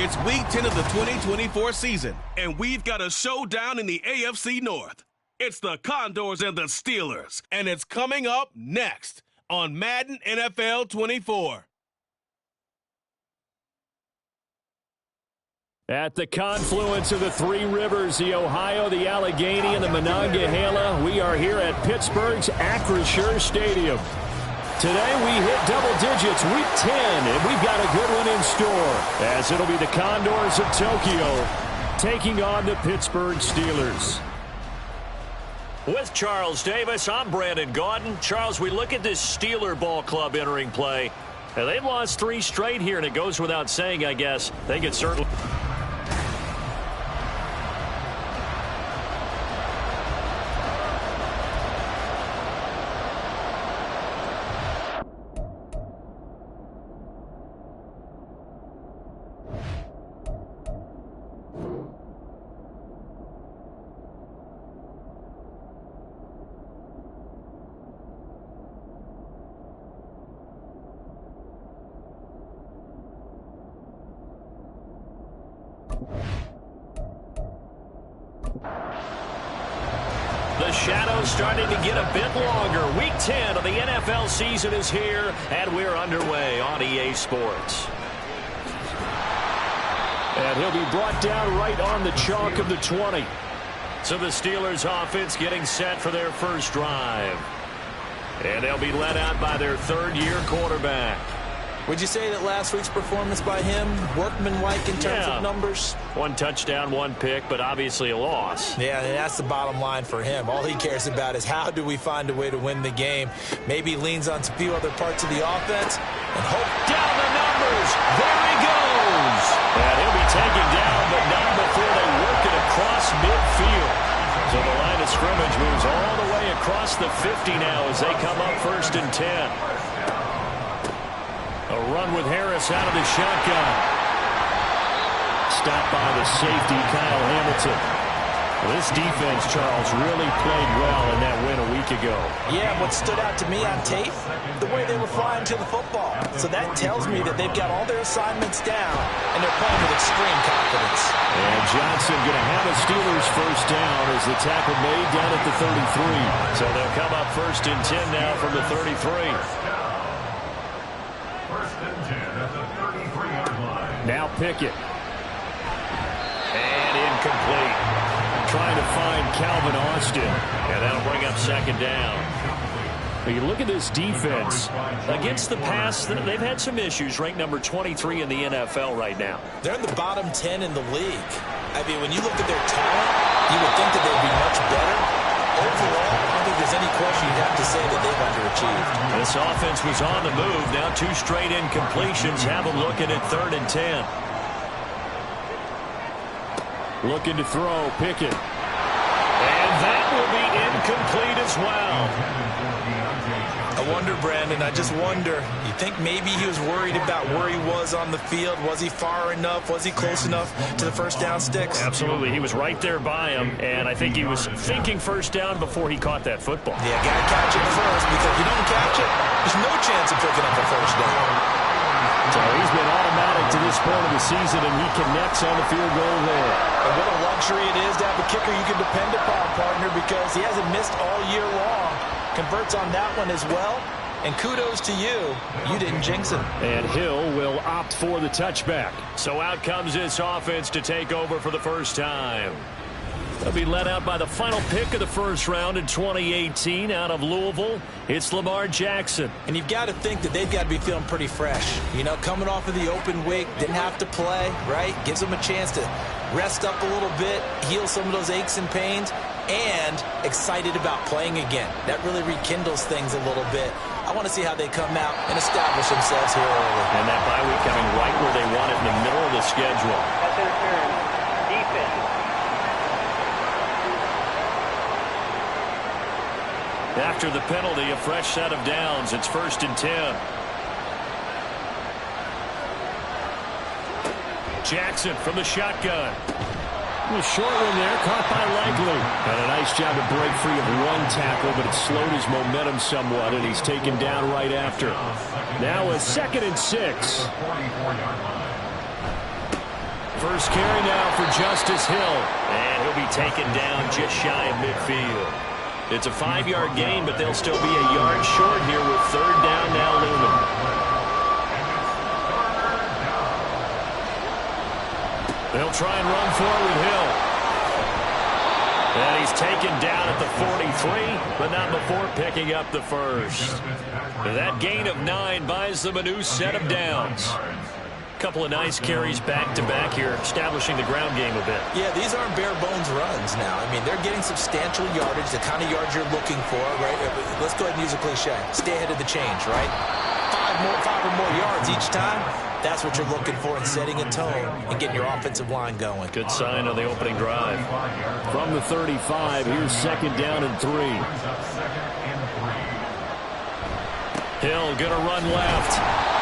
It's Week 10 of the 2024 season, and we've got a showdown in the AFC North. It's the Condors and the Steelers, and it's coming up next on Madden NFL 24. At the confluence of the three rivers, the Ohio, the Allegheny, and the Monongahela, we are here at Pittsburgh's Acrisure Stadium. Today we hit double digits, Week 10, and we've got a good one in store, as it'll be the Condors of Tokyo taking on the Pittsburgh Steelers. With Charles Davis, I'm Brandon Gaudin. Charles, we look at this Steeler ball club entering play. And they've lost 3 straight here, and it goes without saying, I guess. They could certainly... The shadow's starting to get a bit longer. Week 10 of the NFL season is here, and we're underway on EA Sports. And he'll be brought down right on the chalk of the 20. So the Steelers offense getting set for their first drive. And they'll be led out by their third-year quarterback. Would you say that last week's performance by him, workmanlike in terms of numbers? 1 touchdown, 1 pick, but obviously a loss. Yeah, and that's the bottom line for him. All he cares about is how do we find a way to win the game. Maybe leans on a few other parts of the offense and hope. Down the numbers. There he goes. And he'll be taken down, but not before they work it across midfield. So the line of scrimmage moves all the way across the 50 now as they come up 1st and 10. A run with Harris out of the shotgun. Stopped by the safety, Kyle Hamilton. Well, this defense, Charles, really played well in that win a week ago. Yeah, what stood out to me on tape, the way they were flying to the football. So that tells me that they've got all their assignments down, and they're playing with extreme confidence. And Johnson going to have a Steelers first down as the tackle made down at the 33. So they'll come up 1st and 10 now from the 33. Now Pickett. And incomplete. Trying to find Calvin Austin. And that'll bring up 2nd down. But you look at this defense. Against the pass, they've had some issues. Ranked number 23 in the NFL right now. They're in the bottom 10 in the league. I mean, when you look at their talent, you would think that they'd be much better. Overall, I don't think there's any question you'd have to say that they've underachieved. This offense was on the move. Now 2 straight incompletions have them looking at 3rd and 10. Looking to throw, Pickett. And that will be incomplete as well. I wonder, Brandon, I just wonder, you think maybe he was worried about where he was on the field? Was he far enough? Was he close enough to the first down sticks? Absolutely. He was right there by him, and I think he was thinking first down before he caught that football. Yeah, got to catch it first, because if you don't catch it, there's no chance of picking up a first down. So he's been automatic to this point of the season, and he connects on the field goal there. And what a luxury it is to have a kicker you can depend upon, partner, because he hasn't missed all year long. Converts on that one as well. And kudos to you. You didn't jinx him. And Hill will opt for the touchback. So out comes this offense to take over for the first time. They'll be led out by the final pick of the first round in 2018 out of Louisville. It's Lamar Jackson. And you've got to think that they've got to be feeling pretty fresh. You know, coming off of the open week, didn't have to play, right? Gives them a chance to rest up a little bit, heal some of those aches and pains, and excited about playing again. That really rekindles things a little bit. I want to see how they come out and establish themselves here early. And that bye week coming right where they want it in the middle of the schedule. That's interference. Defense. After the penalty, a fresh set of downs. It's 1st and 10. Jackson from the shotgun. A short one there, caught by Likely. And a nice job to break free of 1 tackle, but it slowed his momentum somewhat, and he's taken down right after. Now a 2nd and 6. First carry now for Justice Hill. And he'll be taken down just shy of midfield. It's a 5-yard gain, but they'll still be a yard short here with third down now looming. They'll try and run forward with Hill. And he's taken down at the 43, but not before picking up the first. That gain of 9 buys them a new set of downs. Couple of nice carries back-to-back here, establishing the ground game a bit. Yeah, these aren't bare-bones runs now. I mean, they're getting substantial yardage, the kind of yards you're looking for, right? Let's go ahead and use a cliche. Stay ahead of the change, right? 5 or more yards each time. That's what you're looking for in setting a tone and getting your offensive line going. Good sign on the opening drive. From the 35, here's second down and 3. Hill gonna run left.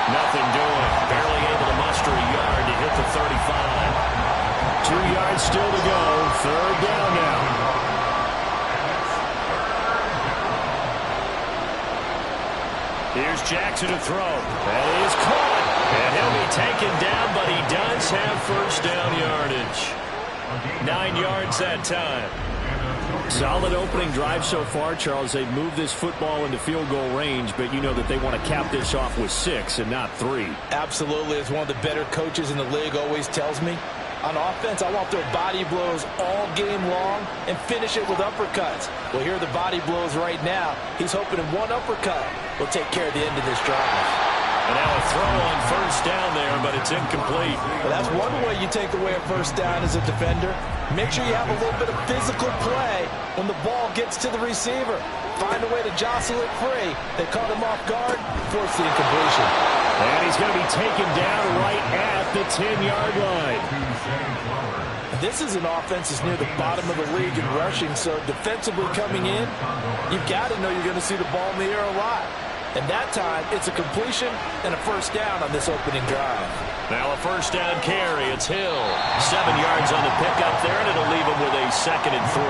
Nothing doing. Barely able to muster a yard to hit the 35. 2 yards still to go. Third down now. Here's Jackson to throw. That is caught. And he'll be taken down, but he does have first down yardage. 9 yards that time. Solid opening drive so far, Charles. They've moved this football into field goal range, but you know that they want to cap this off with 6 and not 3. Absolutely. As one of the better coaches in the league always tells me, on offense, I want their body blows all game long and finish it with uppercuts. Well, here are the body blows right now. He's hoping in one uppercut will take care of the end of this drive. And now a throw on first down there, but it's incomplete. Well, that's one way you take away a first down as a defender. Make sure you have a little bit of physical play when the ball gets to the receiver. Find a way to jostle it free. They caught him off guard, force the incompletion. And he's going to be taken down right at the 10-yard line. This is an offense that's near the bottom of the league in rushing, so defensively coming in, you've got to know you're going to see the ball in the air a lot. And that time, it's a completion and a first down on this opening drive. Now a first down carry. It's Hill. 7 yards on the pickup there, and it'll leave him with a 2nd and 3.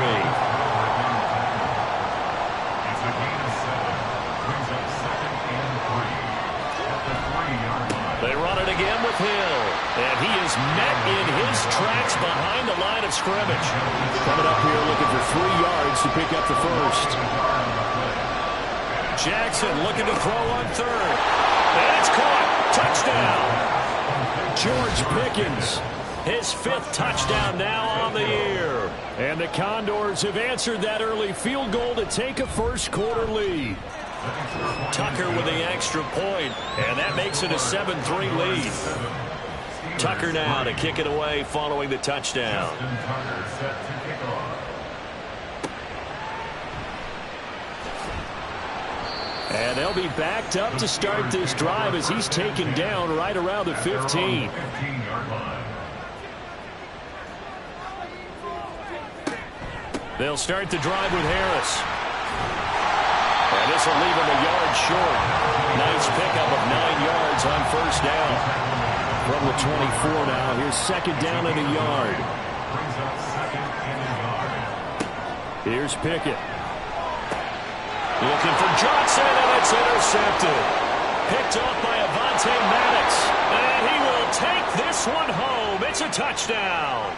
They run it again with Hill. And he is met in his tracks behind the line of scrimmage. Coming up here looking for 3 yards to pick up the first. Jackson looking to throw on third. And it's caught. Touchdown. George Pickens. His 5th touchdown now on the year. And the Condors have answered that early field goal to take a first-quarter lead. Tucker with the extra point, and that makes it a 7-3 lead. Tucker now to kick it away following the touchdown. And they'll be backed up to start this drive as he's taken down right around the 15. They'll start the drive with Harris. And this will leave him a yard short. Nice pickup of 9 yards on first down. From the 24 now, here's second down and a yard. Here's Pickett. Looking for Johnson, and it's intercepted. Picked off by Avonte Maddox. And he will take this one home. It's a touchdown.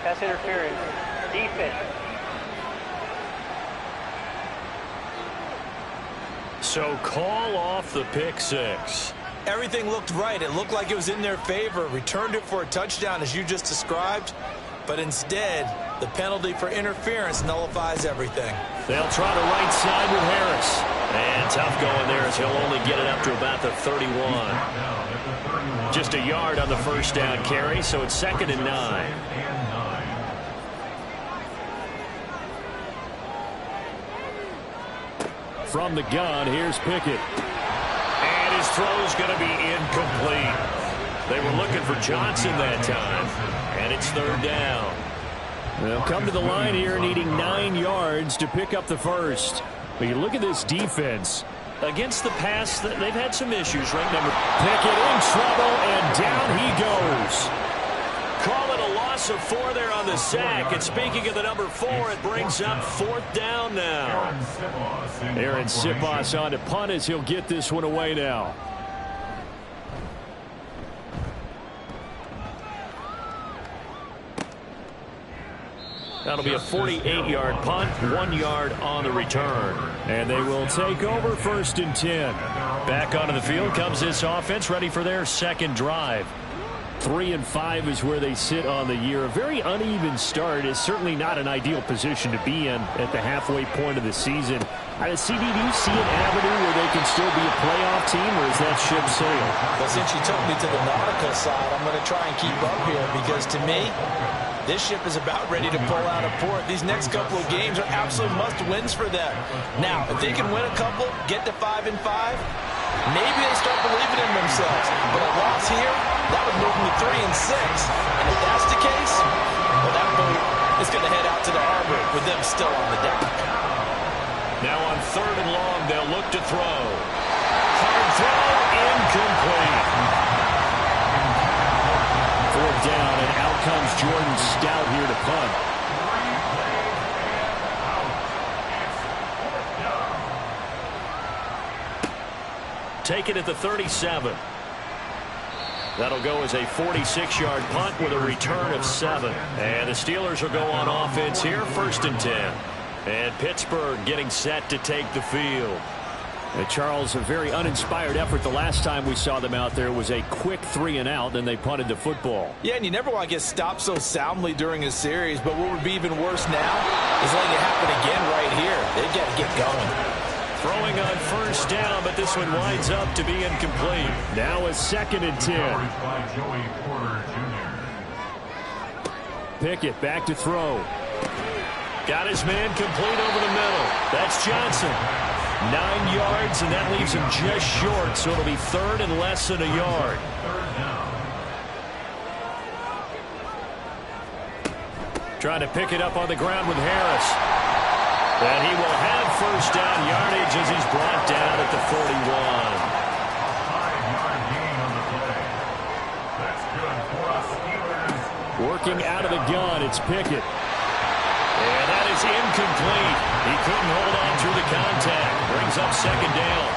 Pass interference. Defense. So call off the pick 6. Everything looked right. It looked like it was in their favor. Returned it for a touchdown, as you just described. But instead, the penalty for interference nullifies everything. They'll try the right side with Harris. And tough going there as he'll only get it up to about the 31. Just a yard on the first down carry, so it's 2nd and 9. From the gun, here's Pickett. And his throw's going to be incomplete. They were looking for Johnson that time. And it's 3rd down. They'll come to the line here needing 9 yards to pick up the first. But you look at this defense. Against the pass, they've had some issues, right? Pickett in trouble, and down he goes. Call it a loss of 4 there on the sack. And speaking of the number 4, it brings up 4th down now. Aaron Siposs on to punt as he'll get this one away now. That'll be a 48-yard punt, 1 yard on the return. And they will take over 1st and 10. Back onto the field comes this offense, ready for their second drive. 3-5 is where they sit on the year. A very uneven start is certainly not an ideal position to be in at the halfway point of the season. CD, do you see an avenue where they can still be a playoff team, or is that ship sailed? Well, since you took me to the nautical side, I'm going to try and keep up here because to me, this ship is about ready to pull out of port. These next couple of games are absolute must-wins for them. Now, if they can win a couple, get to 5-5, maybe they start believing in themselves. But a loss here, that would move them to 3-6. And if that's the case, well, that boat is going to head out to the harbor with them still on the deck. Now on 3rd and long, they'll look to throw. Hard throw, incomplete. 4th down, and out comes Jordan Stout here to punt. Take it at the 37. That'll go as a 46-yard punt with a return of 7. And the Steelers will go on offense here, 1st and 10. And Pittsburgh getting set to take the field. Charles, a very uninspired effort the last time we saw them out there was a quick 3-and-out, then they punted the football. Yeah, and you never want to get stopped so soundly during a series, but what would be even worse now is letting it happen again right here. They've got to get going. Throwing on 1st down, but this one winds up to be incomplete. Now a 2nd and 10. Pickett back to throw. Got his man complete over the middle. That's Johnson. 9 yards, and that leaves him just short, so it'll be 3rd and less than a yard. Trying to pick it up on the ground with Harris. And he will have 1st down yardage as he's brought down at the 41. Working out of the gun, it's Pickett. And that is incomplete. He couldn't hold on through the contact. Brings up 2nd down.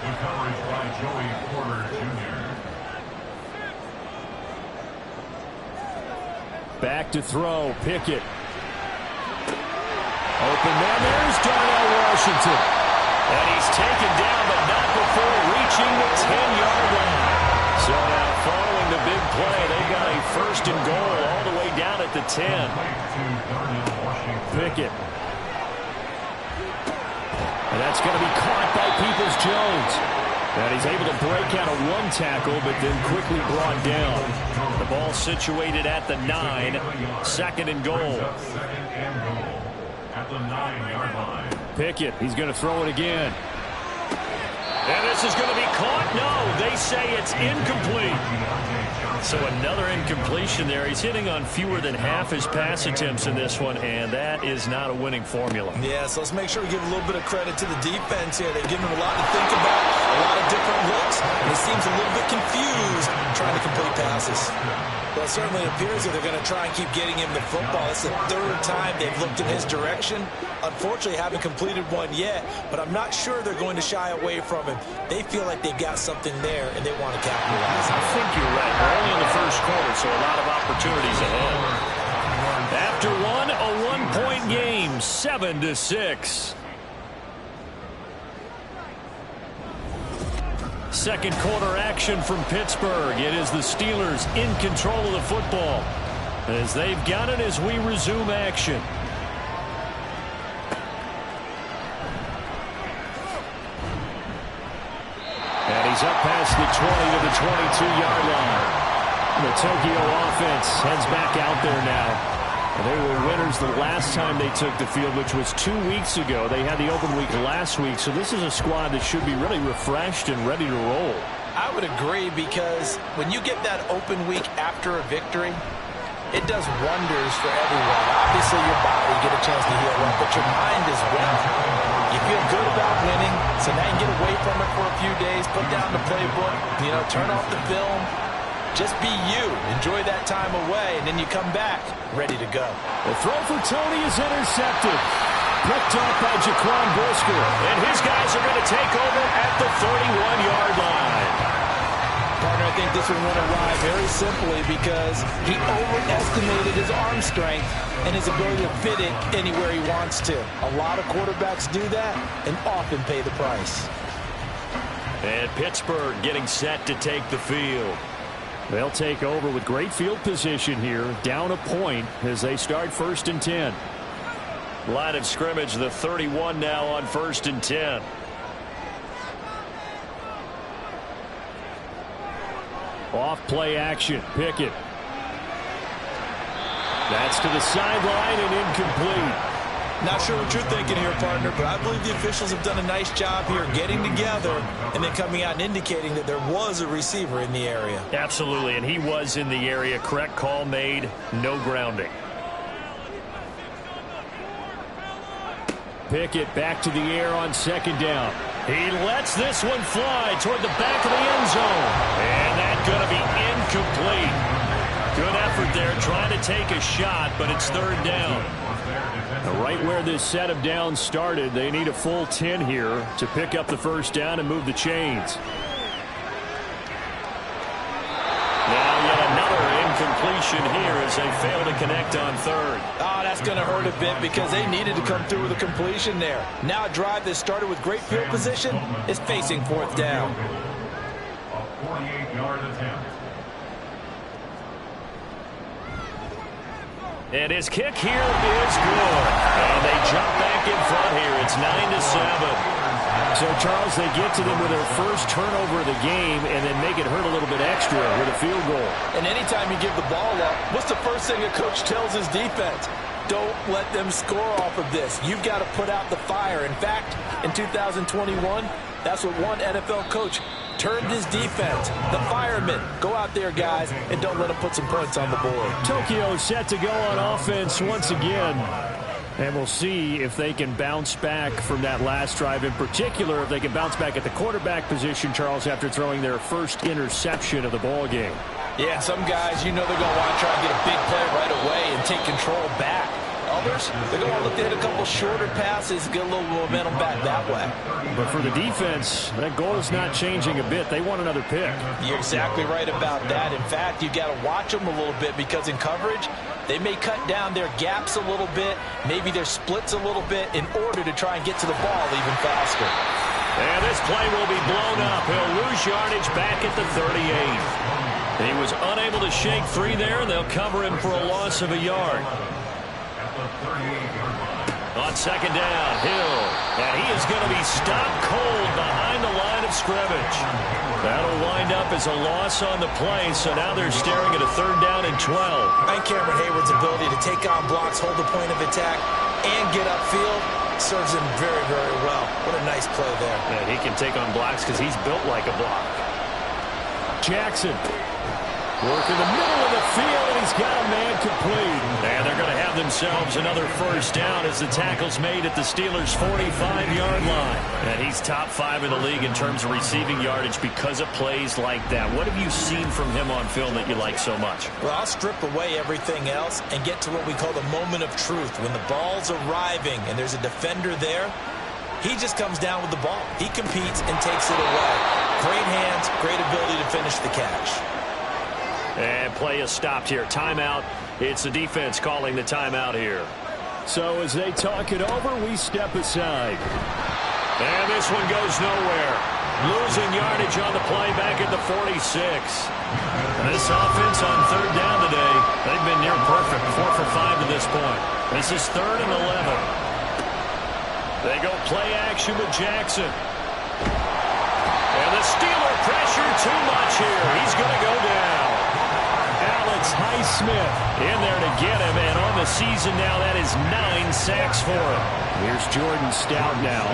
Good coverage by Joey Porter Jr. Back to throw, Pickett. Open man, there's Darnell Washington. And he's taken down, but not before reaching the 10-yard line. So now following the big play, they got a 1st and goal all the way down at the 10. Pickett. And that's going to be caught by Peoples-Jones. And he's able to break out of 1 tackle, but then quickly brought down. The ball situated at the 9, 2nd and goal. At the 9-yard line. Pickett, he's going to throw it again. And this is going to be caught. No, they say it's incomplete. So another incompletion there. He's hitting on fewer than half his pass attempts in this one, and that is not a winning formula. Yeah, so let's make sure we give a little bit of credit to the defense here. They've given him a lot to think about, a lot of different looks, and he seems a little bit confused trying to complete passes. Well, it certainly appears that they're going to try and keep getting him the football. It's the 3rd time they've looked in his direction. Unfortunately, haven't completed one yet, but I'm not sure they're going to shy away from him. They feel like they've got something there, and they want to capitalize. I think you're right. We're only in the 1st quarter, so a lot of opportunities ahead. After one, a 1-point game, 7-6. Second quarter action from Pittsburgh. It is the Steelers in control of the football as they've got it as we resume action. And he's up past the 20 to the 22-yard line. The Tokyo offense heads back out there now. They were winners the last time they took the field, which was 2 weeks ago. They had the open week last week, so this is a squad that should be really refreshed and ready to roll. I would agree, because when you get that open week after a victory, it does wonders for everyone. Obviously, your body, you get a chance to heal up, but your mind as well. You feel good about winning, so now you get away from it for a few days, put down the playbook, turn off the film. Just be you. Enjoy that time away, and then you come back ready to go. The throw for Tony is intercepted. Picked up by Jaquan Brisker. And his guys are going to take over at the 31-yard line. Now, partner, I think this one went awry very simply because he overestimated his arm strength and his ability to fit it anywhere he wants to. A lot of quarterbacks do that and often pay the price. And Pittsburgh getting set to take the field. They'll take over with great field position here, down a point as they start 1st and 10. Line of scrimmage, the 31 now on 1st and 10. Off play action. Pickett. That's to the sideline and incomplete. Not sure what you're thinking here, partner, but I believe the officials have done a nice job here getting together and then coming out and indicating that there was a receiver in the area. Absolutely, and he was in the area. Correct call made. No grounding. Pickett back to the air on 2nd down. He lets this one fly toward the back of the end zone. And that's going to be incomplete. Good effort there trying to take a shot, but it's 3rd down. Right where this set of downs started, they need a full 10 here to pick up the 1st down and move the chains. Now yet another incompletion here as they fail to connect on 3rd. Oh, that's going to hurt a bit because they needed to come through with a completion there. Now a drive that started with great field position is facing 4th down. A 48-yard attempt. And his kick here is good. And they jump back in front here. It's 9-7. So, Charles, they get to them with their first turnover of the game and then make it hurt a little bit extra with a field goal. And anytime you give the ball up, what's the first thing a coach tells his defense? Don't let them score off of this. You've got to put out the fire. In fact, in 2021, that's what one NFL coach termed his defense. The firemen. Go out there, guys, and don't let them put some points on the board. Tokyo set to go on offense once again. And we'll see if they can bounce back from that last drive. In particular, if they can bounce back at the quarterback position, Charles, after throwing their first interception of the ball game. Yeah, some guys, you know they're going to want to try and get a big play right away and take control back. Others, they're going to look to hit a couple shorter passes, get a little momentum back that way. But for the defense, that goal is not changing a bit. They want another pick. You're exactly right about that. In fact, you've got to watch them a little bit because in coverage, they may cut down their gaps a little bit, maybe their splits a little bit in order to try and get to the ball even faster. And this play will be blown up. He'll lose yardage back at the 38. He was unable to shake free there, and they'll cover him for a loss of a yard. On 2nd down, Hill. And he is going to be stopped cold behind the line of scrimmage. That'll wind up as a loss on the play, so now they're staring at a 3rd down and 12. I think Cameron Hayward's ability to take on blocks, hold the point of attack, and get upfield serves him very, very well. What a nice play there. And he can take on blocks because he's built like a block. Jackson working the middle of the field, and he's got a man complete. And they're going to have themselves another 1st down as the tackle's made at the Steelers' 45-yard line. And he's top 5 in the league in terms of receiving yardage because of plays like that. What have you seen from him on film that you like so much? Well, I'll strip away everything else and get to what we call the moment of truth. When the ball's arriving and there's a defender there, he just comes down with the ball. He competes and takes it away. Great hands, great ability to finish the catch. And play is stopped here. Timeout. It's the defense calling the timeout here. So as they talk it over, we step aside. And this one goes nowhere. Losing yardage on the play back at the 46. This offense on 3rd down today, they've been near perfect. 4 for 5 to this point. This is 3rd and 11. They go play action with Jackson. And the Steeler pressure too much here. He's going to go down. Alex Highsmith in there to get him, and on the season now, that is 9 sacks for him. Here's Jordan Stout now.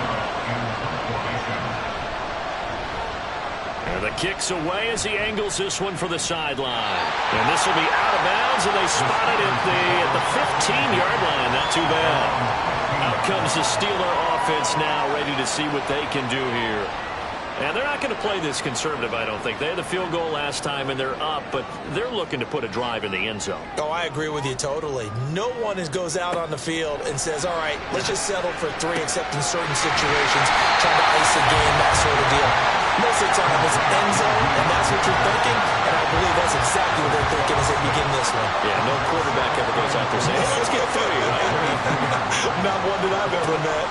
And the kick's away as he angles this one for the sideline. And this will be out of bounds, and they spot it at the 15-yard line. Not too bad. Out comes the Steeler offense now, ready to see what they can do here. And they're not going to play this conservative, I don't think. They had the field goal last time, and they're up, but they're looking to put a drive in the end zone. Oh, I agree with you totally. No one goes out on the field and says, all right, let's just settle for 3, except in certain situations, trying to ice a game, that sort of deal. Most of the time, it's end zone, and that's what you're thinking, and I believe that's exactly what they're thinking as they begin this one. Yeah, no quarterback ever goes out there saying, hey, let's get 3, right? Not one that I've ever met.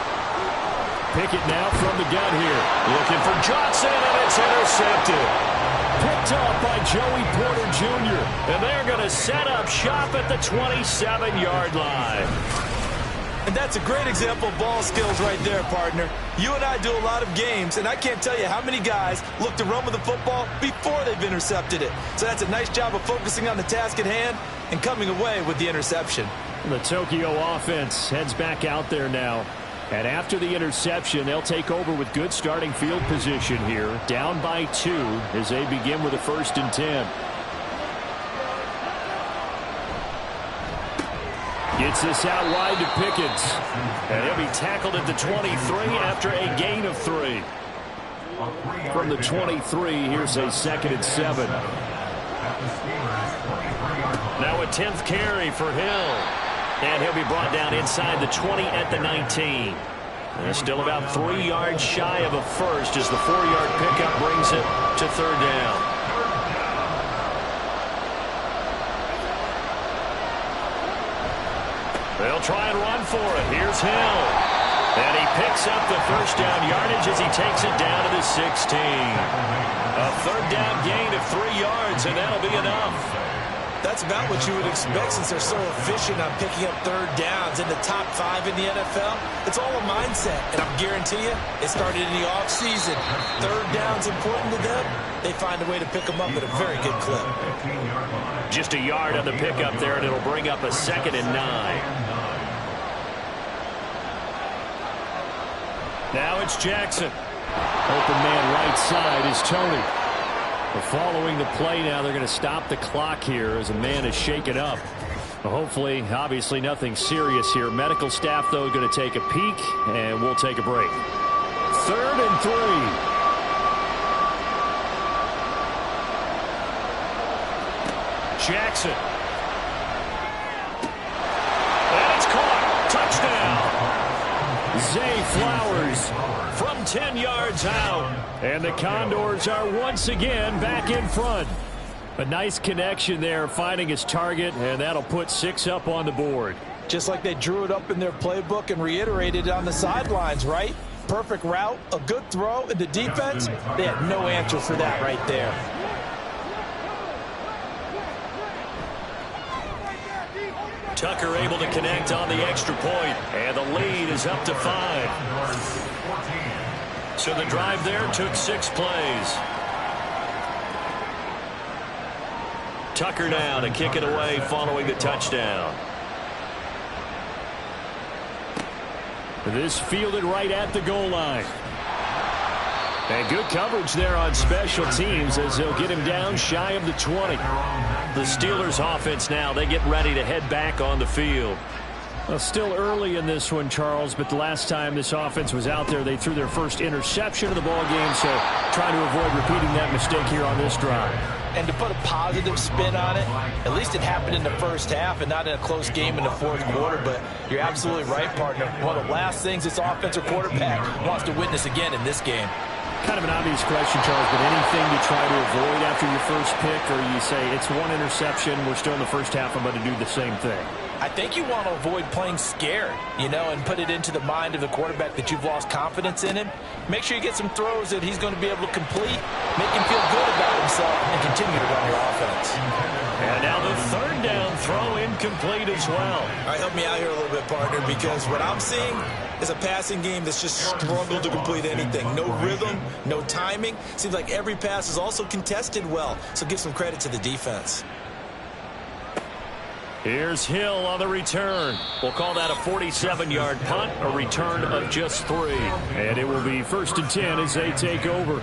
Pickett now from the gun here. Looking for Johnson, and it's intercepted. Picked off by Joey Porter Jr. And they're going to set up shop at the 27-yard line. And that's a great example of ball skills right there, partner. You and I do a lot of games, and I can't tell you how many guys look to run with the football before they've intercepted it. So that's a nice job of focusing on the task at hand and coming away with the interception. The Tokyo offense heads back out there now. And after the interception, they'll take over with good starting field position here. Down by 2 as they begin with a 1st and 10. Gets this out wide to Pickett. And he'll be tackled at the 23 after a gain of 3. From the 23, here's a 2nd and 7. Now a 10th carry for Hill. And he'll be brought down inside the 20 at the 19. And still about 3 yards shy of a first as the 4-yard pickup brings it to 3rd down. They'll try and run for it. Here's Hill. And he picks up the 1st down yardage as he takes it down to the 16. A 3rd down gain of 3 yards, and that'll be enough. That's about what you would expect since they're so efficient on picking up 3rd downs in the top 5 in the NFL. It's all a mindset, and I guarantee you, it started in the offseason. 3rd down's important to them. They find a way to pick them up at a very good clip. Just a yard on the pickup there, and it'll bring up a 2nd and 9. Now it's Jackson. Open man right side is Tony. Following the play now, they're going to stop the clock here as a man is shaken up. Hopefully, obviously nothing serious here. Medical staff, though, going to take a peek, and we'll take a break. 3rd and 3. Jackson. And it's caught. Touchdown. Zay Flowers from 10 yards out. And the Condors are once again back in front. A nice connection there, finding his target, and that'll put 6 up on the board. Just like they drew it up in their playbook and reiterated it on the sidelines, right? Perfect route, a good throw, and the defense, they had no answer for that right there. Tucker able to connect on the extra point, and the lead is up to 5. So the drive there took 6 plays. Tucker now to kick it away following the touchdown. This fielded right at the goal line. And good coverage there on special teams as they'll get him down shy of the 20. The Steelers offense now, they get ready to head back on the field. Well, still early in this one, Charles, but the last time this offense was out there, they threw their first interception of the ball game, so trying to avoid repeating that mistake here on this drive. And to put a positive spin on it, at least it happened in the first half and not in a close game in the 4th quarter, but you're absolutely right, partner. One of the last things this offensive quarterback wants to witness again in this game. Kind of an obvious question, Charles, but anything to try to avoid after your first pick, or you say it's 1 interception, we're still in the first half, I'm going to do the same thing? I think you want to avoid playing scared, you know, and put it into the mind of the quarterback that you've lost confidence in him. Make sure you get some throws that he's going to be able to complete, make him feel good about himself, and continue to run your offense. And now the 3rd down throw incomplete as well. All right, help me out here a little bit, partner, because what I'm seeing is a passing game that's just struggled to complete anything. No rhythm, no timing. Seems like every pass is also contested well, so give some credit to the defense. Here's Hill on the return. We'll call that a 47-yard punt, a return of just 3. And it will be 1st and 10 as they take over.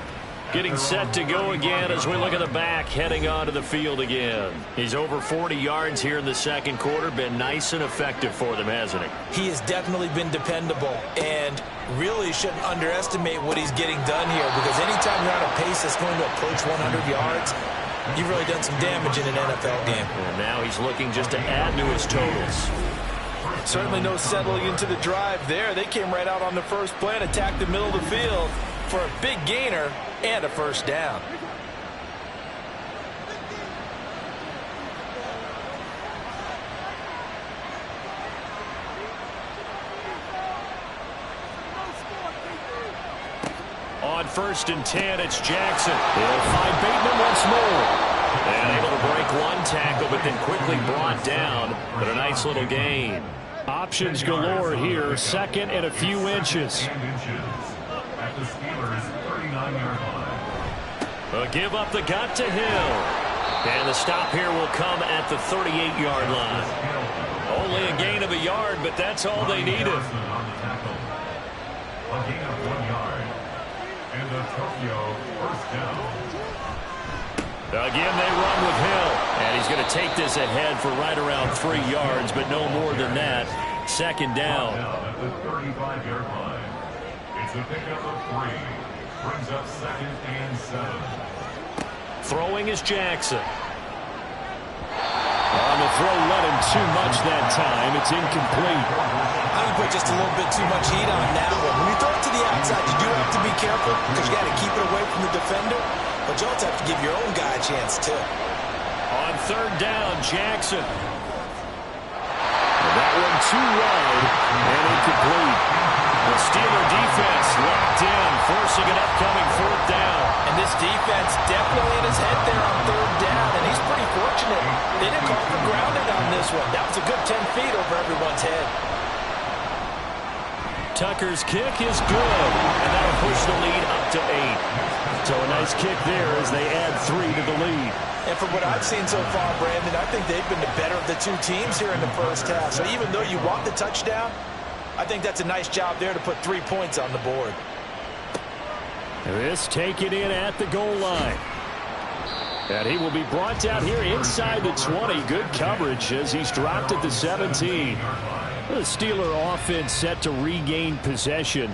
Getting set to go again as we look at the back heading onto the field again. He's over 40 yards here in the second quarter. Been nice and effective for them, hasn't he? He has definitely been dependable and really shouldn't underestimate what he's getting done here, because anytime you're on a pace that's going to approach 100 yards, you've really done some damage in an NFL game. And now he's looking just to add to his totals. Certainly no settling into the drive there. They came right out on the first play and attacked the middle of the field for a big gainer and a first down. On 1st and 10, it's Jackson. He'll find Bateman once more. And able to break one tackle, but then quickly brought down. But a nice little gain. Options galore here. Second and a few inches. At the Steelers' 39-yard line. A give up the gut to Hill. And the stop here will come at the 38-yard line. Only a gain of a yard, but that's all they needed. On the tackle. A gain of 1 yard. And the Tokyo first down. Again, they run with Hill. And he's going to take this ahead for right around 3 yards, but no more than that. Second down. At the 35-yard line. It's a pickup of 3. Brings up 2nd and 7. Throwing is Jackson. On the throw, let him too much that time. It's incomplete. I would put just a little bit too much heat on that one. When you throw it to the outside, you do have to be careful because you got to keep it away from the defender. But you also have to give your own guy a chance, too. On 3rd down, Jackson. That one too wide and incomplete. The Steeler defense locked in, forcing an upcoming 4th down. And this defense definitely in his head there on 3rd down, and he's pretty fortunate. They didn't call for grounding on this one. That was a good 10 feet over everyone's head. Tucker's kick is good, and that'll push the lead up to 8. So a nice kick there as they add 3 to the lead. And from what I've seen so far, Brandon, I think they've been the better of the two teams here in the first half. So even though you want the touchdown, I think that's a nice job there to put 3 points on the board. This taken in at the goal line. And he will be brought down here inside the 20. Good coverage as he's dropped at the 17. The Steeler offense set to regain possession.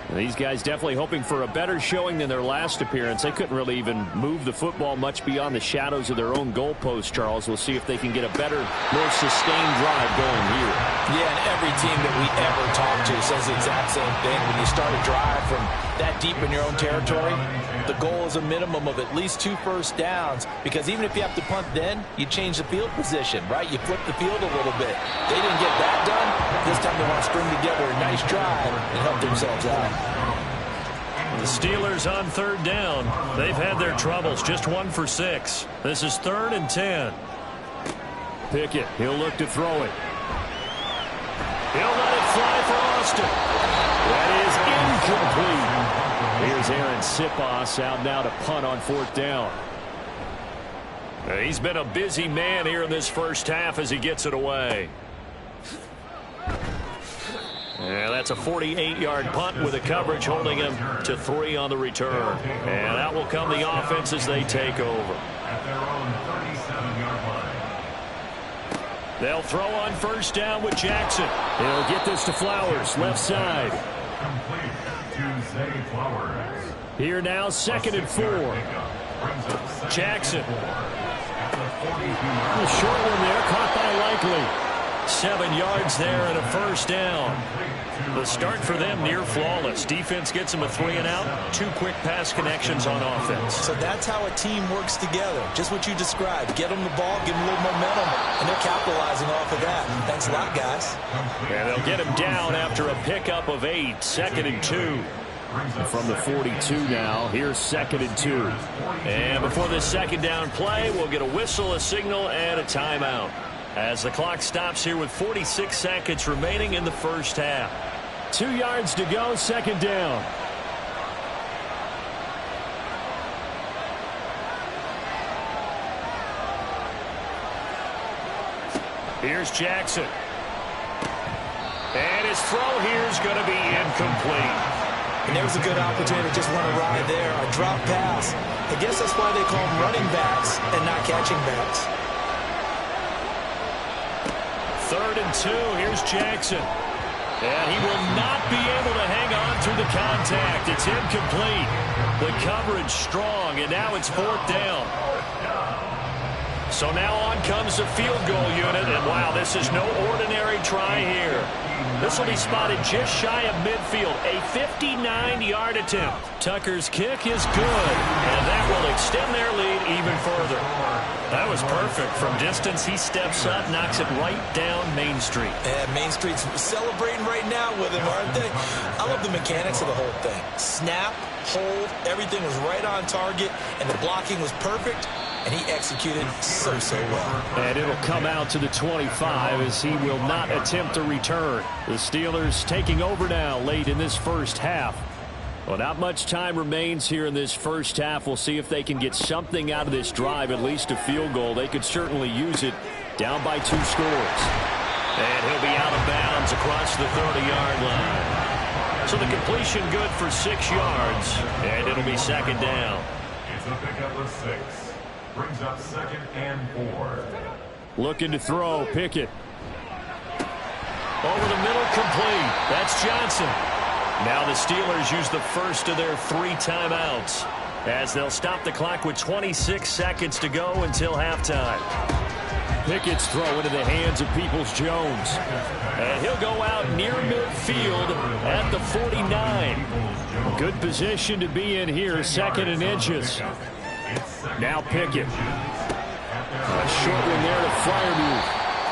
And these guys definitely hoping for a better showing than their last appearance. They couldn't really even move the football much beyond the shadows of their own goalpost, Charles. We'll see if they can get a better, more sustained drive going here. Yeah, and every team that we ever talk to says the exact same thing. When you start a drive from that deep in your own territory, the goal is a minimum of at least 2 first downs, because even if you have to punt then, you change the field position, right? You flip the field a little bit. They didn't get that done. This time they want to string together a nice drive and help themselves out. The Steelers on 3rd down. They've had their troubles, just 1 for 6. This is 3rd and 10. Pickett, he'll look to throw it. He'll let it fly for Austin. That is incomplete. Here's Aaron Sipos out now to punt on 4th down. He's been a busy man here in this first half as he gets it away. And that's a 48-yard punt with a coverage holding him to 3 on the return. And out will come the offense as they take over. At their own 37-yard line. They'll throw on 1st down with Jackson. He'll get this to Flowers, left side. Complete to Zay Flowers. Here now, 2nd and 4. Jackson. The short one there, caught by Likely. 7 yards there and a first down. The start for them near flawless. Defense gets them a 3 and out. 2 quick pass connections on offense. So that's how a team works together. Just what you described. Get them the ball, give them a little momentum, and they're capitalizing off of that. Thanks a lot, guys. And they'll get him down after a pickup of 8. 2nd and 2. From the 42 now, here's 2nd and 2. And before this 2nd down play, we'll get a whistle, a signal, and a timeout. As the clock stops here with 46 seconds remaining in the first half. 2 yards to go, 2nd down. Here's Jackson. And his throw here is going to be incomplete. And there was a good opportunity to just run a ride there. A drop pass. I guess that's why they call them running backs and not catching backs. 3rd and 2. Here's Jackson. And he will not be able to hang on through the contact. It's incomplete. The coverage strong, and now it's 4th down. So now on comes the field goal unit, and wow, this is no ordinary try here. This will be spotted just shy of midfield, a 59-yard attempt. Tucker's kick is good, and that will extend their lead even further. That was perfect. From distance, he steps up, knocks it right down Main Street. And Main Street's celebrating right now with him, aren't they? I love the mechanics of the whole thing. Snap, hold, everything was right on target, and the blocking was perfect. And he executed so well. And it'll come out to the 25 as he will not attempt a return. The Steelers taking over now late in this first half. Well, not much time remains here in this first half. We'll see if they can get something out of this drive, at least a field goal. They could certainly use it, down by 2 scores. And he'll be out of bounds across the 30-yard line. So the completion good for 6 yards, and it'll be 2nd down. It's a pickup of 6. Brings up 2nd and 4. Looking to throw, Pickett. Over the middle, complete. That's Johnson. Now the Steelers use the first of their 3 timeouts as they'll stop the clock with 26 seconds to go until halftime. Pickett's throw into the hands of Peoples-Jones. And he'll go out near midfield at the 49. Good position to be in here, 2nd and inches. Now Pickett. A short one there to Freiermuth.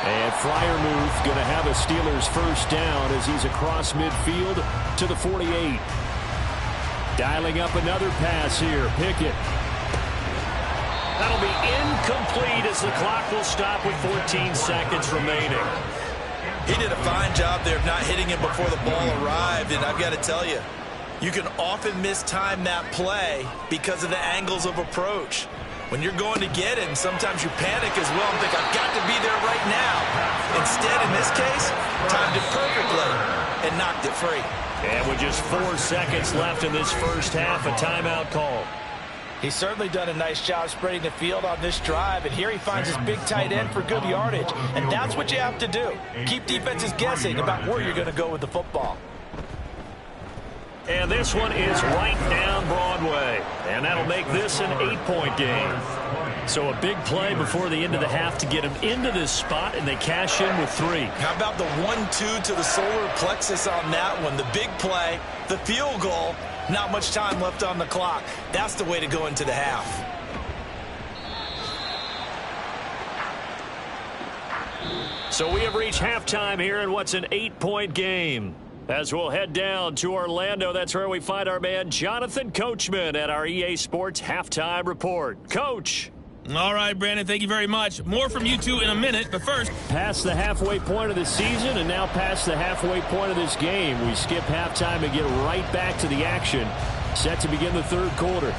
And Freiermuth going to have a Steelers first down as he's across midfield to the 48. Dialing up another pass here. Pickett. That'll be incomplete as the clock will stop with 14 seconds remaining. He did a fine job there of not hitting him before the ball arrived, and I've got to tell you, you can often mistime that play because of the angles of approach. When you're going to get it, and sometimes you panic as well and think, I've got to be there right now. Instead, in this case, timed it perfectly and knocked it free. And with just 4 seconds left in this first half, a timeout call. He's certainly done a nice job spreading the field on this drive, and here he finds his big tight end for good yardage. And that's what you have to do. Keep defenses guessing about where you're going to go with the football. And this one is right down Broadway. And that'll make this an 8-point game. So a big play before the end of the half to get him into this spot, and they cash in with 3. How about the 1-2 to the solar plexus on that one? The big play, the field goal, not much time left on the clock. That's the way to go into the half. So we have reached halftime here in what's an 8-point game. As we'll head down to Orlando, that's where we find our man Jonathan Coachman at our EA Sports Halftime Report. Coach. All right, Brandon, thank you very much. More from you two in a minute, but first. Past the halfway point of the season and now past the halfway point of this game. We skip halftime and get right back to the action. Set to begin the 3rd quarter.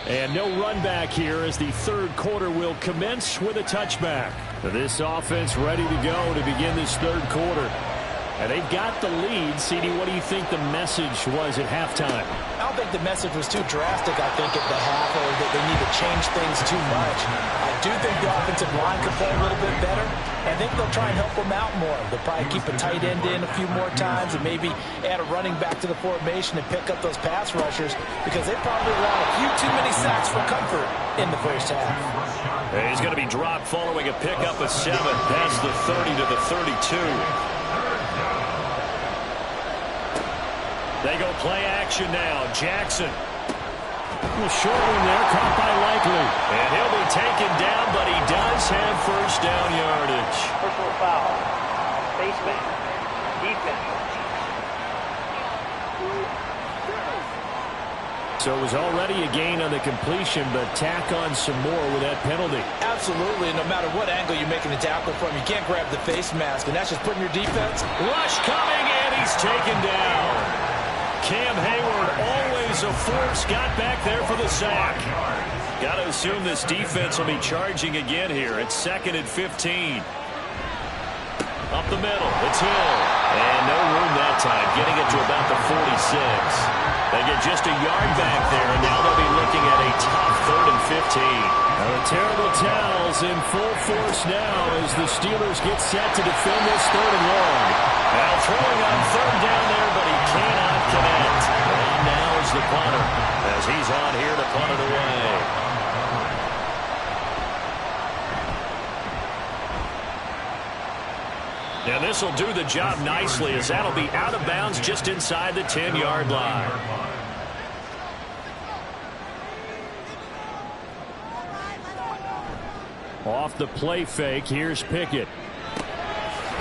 And no run back here as the 3rd quarter will commence with a touchback. This offense ready to go to begin this 3rd quarter. And they've got the lead. CD, what do you think the message was at halftime? I don't think the message was too drastic, I think, at the half, or that they need to change things too much. I do think the offensive line could play a little bit better. I think they'll try and help them out more. They'll probably keep a tight end in a few more times and maybe add a running back to the formation and pick up those pass rushers because they probably allowed a few too many sacks for comfort in the first half. He's going to be dropped following a pickup of 7 past the 30 to the 32. They go play action now. Jackson. A short one there, caught by Likely. And he'll be taken down, but he does have first down yardage. Personal foul. Baseman. Defense. So it was already a gain on the completion, but tack on some more with that penalty. Absolutely. No matter what angle you're making the tackle from, you can't grab the face mask, and that's just putting your defense. Rush coming, and he's taken down. Cam Hayward, always a force, got back there for the sack. Got to assume this defense will be charging again here. It's 2nd and 15. Up the middle, it's Hill. And no room that time, getting it to about the 46. They get just a yard back there, and now they'll be looking at a tough 3rd and 15. Now the terrible towels in full force now as the Steelers get set to defend this 3rd and long. Now throwing on 3rd down there, but he cannot connect. And now is the punter, as he's on here to punt it away. Now this will do the job nicely, as that'll be out of bounds just inside the 10-yard line. Off the play fake, here's Pickett.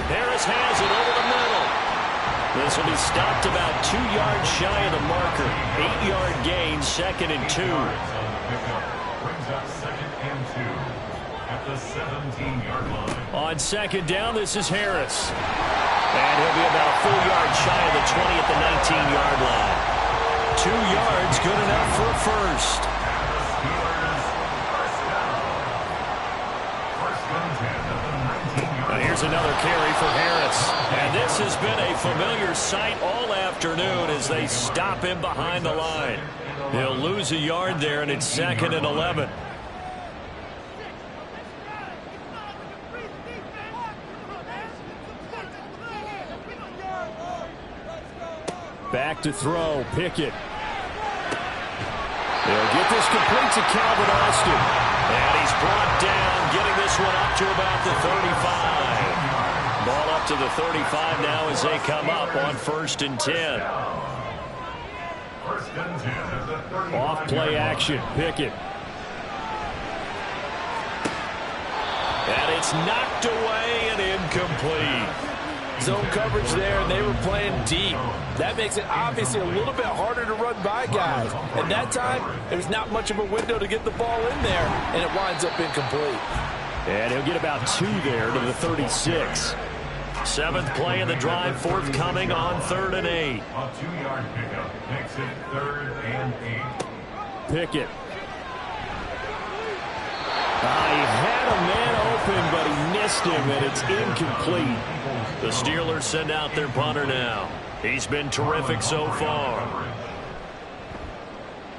Harris has it over the middle. This will be stopped about 2 yards shy of the marker. 8-yard gain, 2nd and 2. Brings up 2nd and 2 at the 17-yard line. On 2nd down, this is Harris. And he'll be about a full yard shy of the 20 at the 19-yard line. 2 yards, good enough for a first. Now here's another carry for Harris. And this has been a familiar sight all afternoon as they stop him behind the line. He'll lose a yard there, and it's 2nd and 11. Back to throw, Pickett. They'll get this complete to Calvin Austin. And he's brought down, getting this one up to about the 35. Ball up to the 35 now as they come up on 1st and 10. Off play action, Pickett. And it's knocked away and incomplete. Zone coverage there, and they were playing deep. That makes it obviously a little bit harder to run by guys. And that time, there was not much of a window to get the ball in there, and it winds up incomplete. And he'll get about 2 there to the 36. 7th play of the drive, forthcoming on 3rd and 8. A 2-yard pickup makes it 3rd and 8. Pickett. He had a man open, but he missed him, and it's incomplete. The Steelers send out their punter now. He's been terrific so far.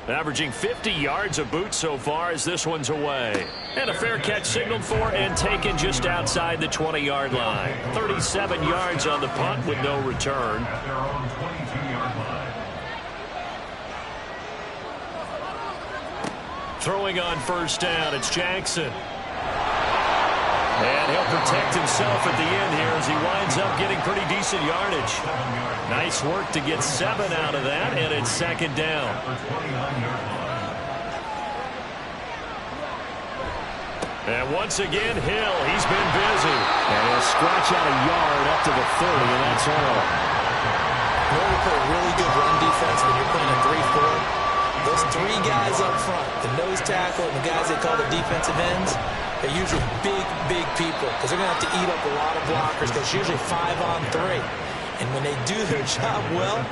Averaging 50 yards a boot so far as this one's away. And a fair catch signaled for and taken just outside the 20-yard line. 37 yards on the punt with no return. At their own 22-yard line. Throwing on 1st down, it's Jackson. And he'll protect himself at the end here as he winds up getting pretty decent yardage. Nice work to get 7 out of that, and it's 2nd down. And once again, Hill, he's been busy. And he'll scratch out a yard up to the 30, and that's all. In order to play a really good run defense when you're playing a 3-4, those 3 guys up front, the nose tackle and the guys they call the defensive ends, they're usually big people because they're going to have to eat up a lot of blockers because it's usually 5-on-3. And when they do their job well,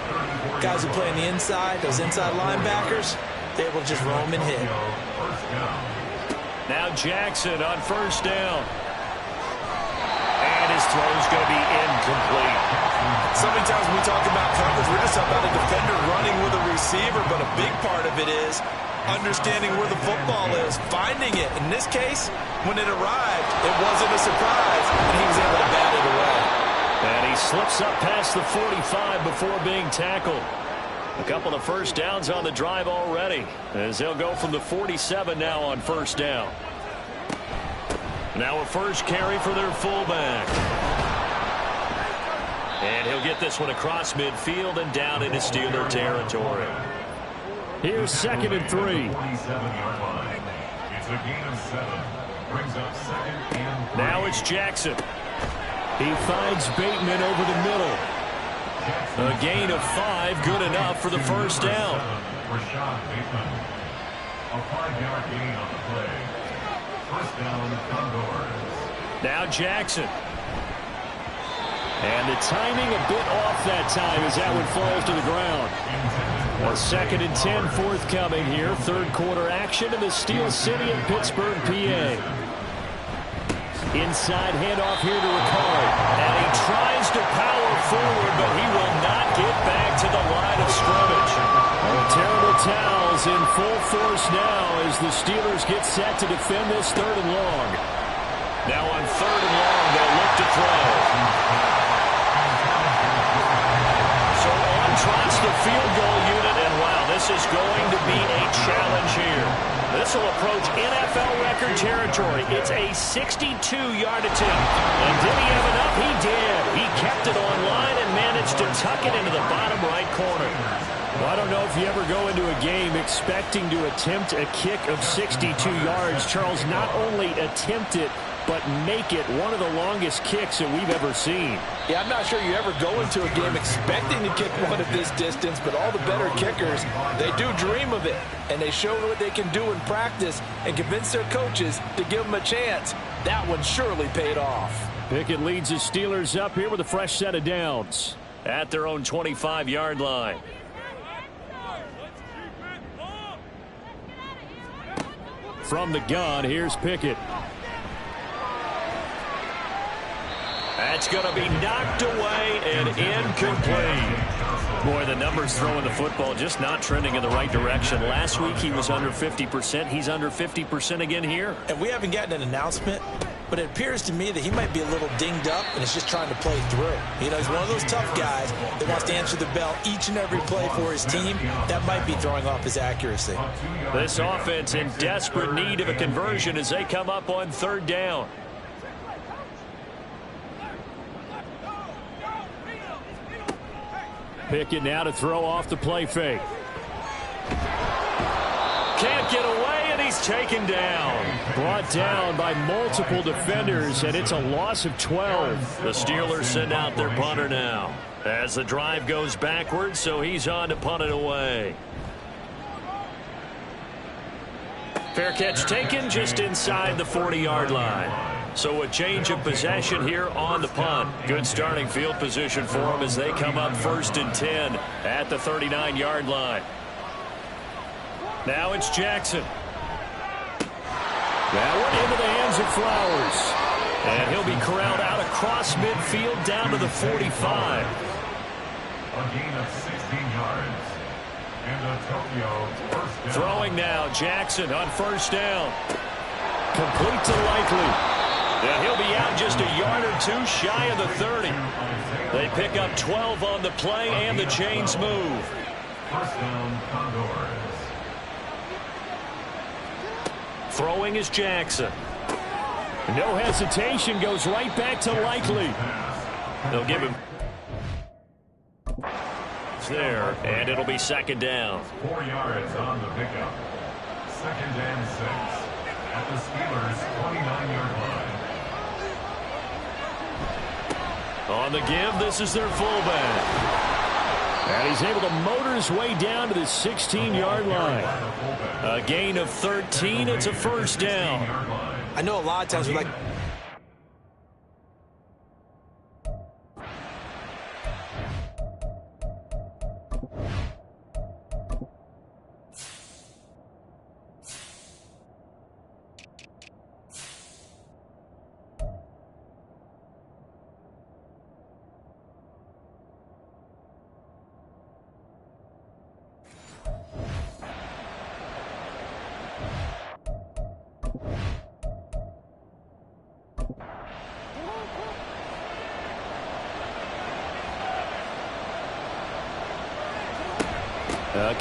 guys who play on the inside, those inside linebackers, they're able to just roam and hit. Now Jackson on 1st down. And his throw's going to be incomplete. So many times when we talk about coverage, we're just talking about a defender running with a receiver, but a big part of it is understanding where the football is, finding it. In this case, when it arrived, it wasn't a surprise, and he was able to bat it away. And he slips up past the 45 before being tackled. A couple of 1st downs on the drive already, as they'll go from the 47 now on 1st down. Now a 1st carry for their fullback. And he'll get this one across midfield and down into Steeler territory. Here's 2nd and 3. 27-yard line. It's a gain of 7. Brings up 2nd and 3. Now it's Jackson. He finds Bateman over the middle. A gain of 5, good enough for the 1st down. Rashad Bateman. A 5-yard gain on the play. 1st down, Condors. Now Jackson. And the timing a bit off that time as that one falls to the ground. A 2nd and 10 forthcoming here. 3rd quarter action in the Steel City in Pittsburgh, PA. Inside handoff here to Ricard. And he tries to power forward, but he will not get back to the line of scrimmage. Terrible towels in full force now as the Steelers get set to defend this 3rd and long. Now on 3rd and long, they'll look to throw. So on trots the field goal unit, and wow, this is going to be a challenge here. This will approach NFL record territory. It's a 62-yard attempt. And did he have enough? He did. He kept it on line and managed to tuck it into the bottom right corner. Well, I don't know if you ever go into a game expecting to attempt a kick of 62 yards. Charles, not only attempt it, but make it one of the longest kicks that we've ever seen. Yeah, I'm not sure you ever go into a game expecting to kick one of this distance, but all the better kickers, they do dream of it, and they show what they can do in practice and convince their coaches to give them a chance. That one surely paid off. Pickett leads the Steelers up here with a fresh set of downs. At their own 25-yard line. From the gun, here's Pickett. That's going to be knocked away and incomplete. Boy, the numbers throwing the football just not trending in the right direction. Last week he was under 50%. He's under 50% again here. And we haven't gotten an announcement, but it appears to me that he might be a little dinged up and is just trying to play through. You know, he's one of those tough guys that wants to answer the bell each and every play for his team. That might be throwing off his accuracy. This offense in desperate need of a conversion as they come up on 3rd down. Pickett now to throw off the play fake. Can't get away, and he's taken down. Brought down by multiple defenders, and it's a loss of 12. The Steelers send out their punter now as the drive goes backwards, so he's on to punt it away. Fair catch taken just inside the 40-yard line. So a change of possession here on the punt. Good starting field position for them as they come up 1st and 10 at the 39-yard line. Now it's Jackson. That one into the hands of Flowers. And he'll be corralled out across midfield down to the 45. A gain of 16 yards. And the Tokyo first down. Throwing now, Jackson on 1st down. Complete to Likely. Yeah, he'll be out just a yard or two shy of the 30. They pick up 12 on the play, and the chains move. First down, Condors. Throwing is Jackson. No hesitation, goes right back to Likely. They'll give him there, and it'll be 2nd down. 4 yards on the pickup. 2nd and 6 at the Steelers' 29-yard line. On the give, this is their fullback. And he's able to motor his way down to the 16-yard line. A gain of 13. It's a 1st down. I know a lot of times we're like,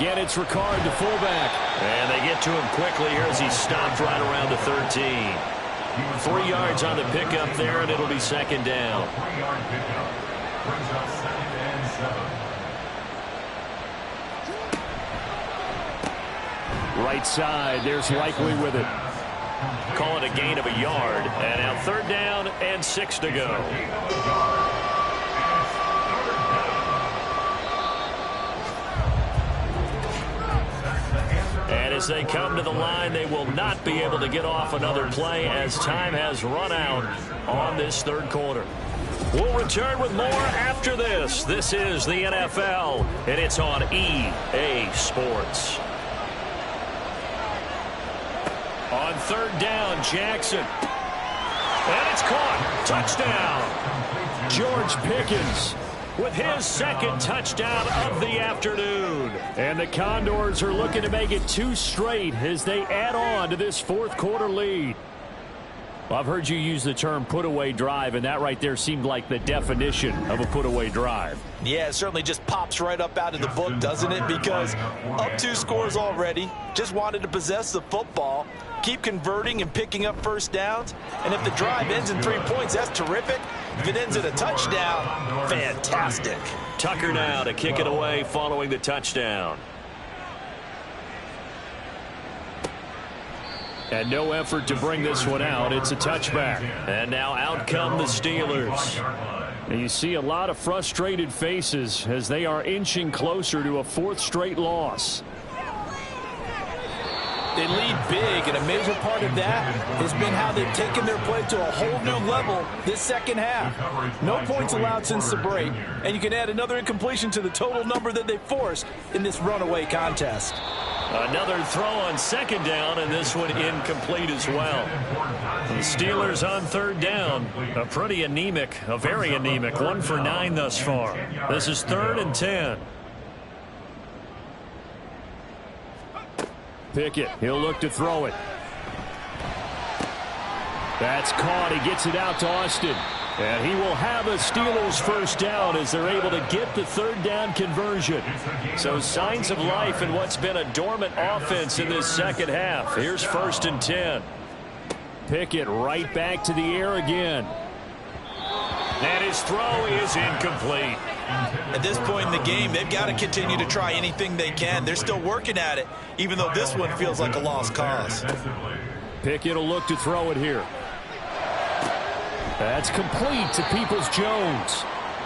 Again, it's Ricard, the fullback. And they get to him quickly here as he's stopped right around the 13. 3 yards on the pickup there, and it'll be 2nd down. 3-yard pickup brings up 2nd and 7. Right side, there's Likely with it. Call it a gain of a yard. And now 3rd down and 6 to go. And as they come to the line, they will not be able to get off another play as time has run out on this 3rd quarter. We'll return with more after this. This is the NFL, and it's on EA Sports. On 3rd down, Jackson. And it's caught. Touchdown. George Pickens. with his second touchdown of the afternoon. And the Condors are looking to make it 2 straight as they add on to this fourth quarter lead. Well, I've heard you use the term put-away drive, and that right there seemed like the definition of a put-away drive. Yeah, it certainly just pops right up out of the book, doesn't it? Because up 2 scores already, just wanted to possess the football, keep converting and picking up first downs. And if the drive ends in 3 points, that's terrific. If it ends in a touchdown, fantastic. Tucker now to kick it away following the touchdown. And no effort to bring this one out. It's a touchback. And now out come the Steelers. And you see a lot of frustrated faces as they are inching closer to a 4th straight loss. They lead big, and a major part of that has been how they've taken their play to a whole new level this second half. No points allowed since the break, and you can add another incompletion to the total number that they forced in this runaway contest. Another throw on second down, and this one incomplete as well. The Steelers on 3rd down. A pretty anemic, a very anemic, 1 for 9 thus far. This is 3rd and 10. Pickett, he'll look to throw it. That's caught. He gets it out to Austin. And he will have a Steelers first down as they're able to get the 3rd down conversion. So signs of life in what's been a dormant offense in this second half. Here's 1st and 10. Pickett right back to the air again. And his throw is incomplete. At this point in the game, they've got to continue to try anything they can. They're still working at it, even though this one feels like a lost cause. Pickett will look to throw it here. That's complete to Peoples-Jones.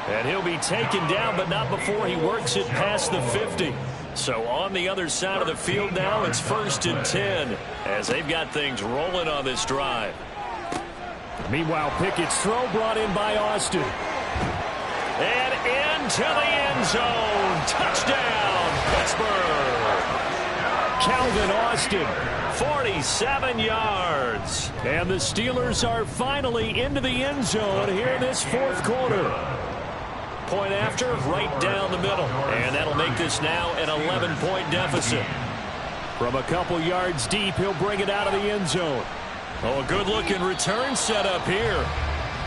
And he'll be taken down, but not before he works it past the 50. So on the other side of the field now, it's 1st and 10 as they've got things rolling on this drive. Meanwhile, Pickett's throw brought in by Austin. And into the end zone. Touchdown, Pittsburgh. Calvin Austin. 47 yards. And the Steelers are finally into the end zone here in this 4th quarter. Point after, right down the middle. And that'll make this now an 11-point deficit. From a couple yards deep, he'll bring it out of the end zone. Oh, a good-looking return set up here.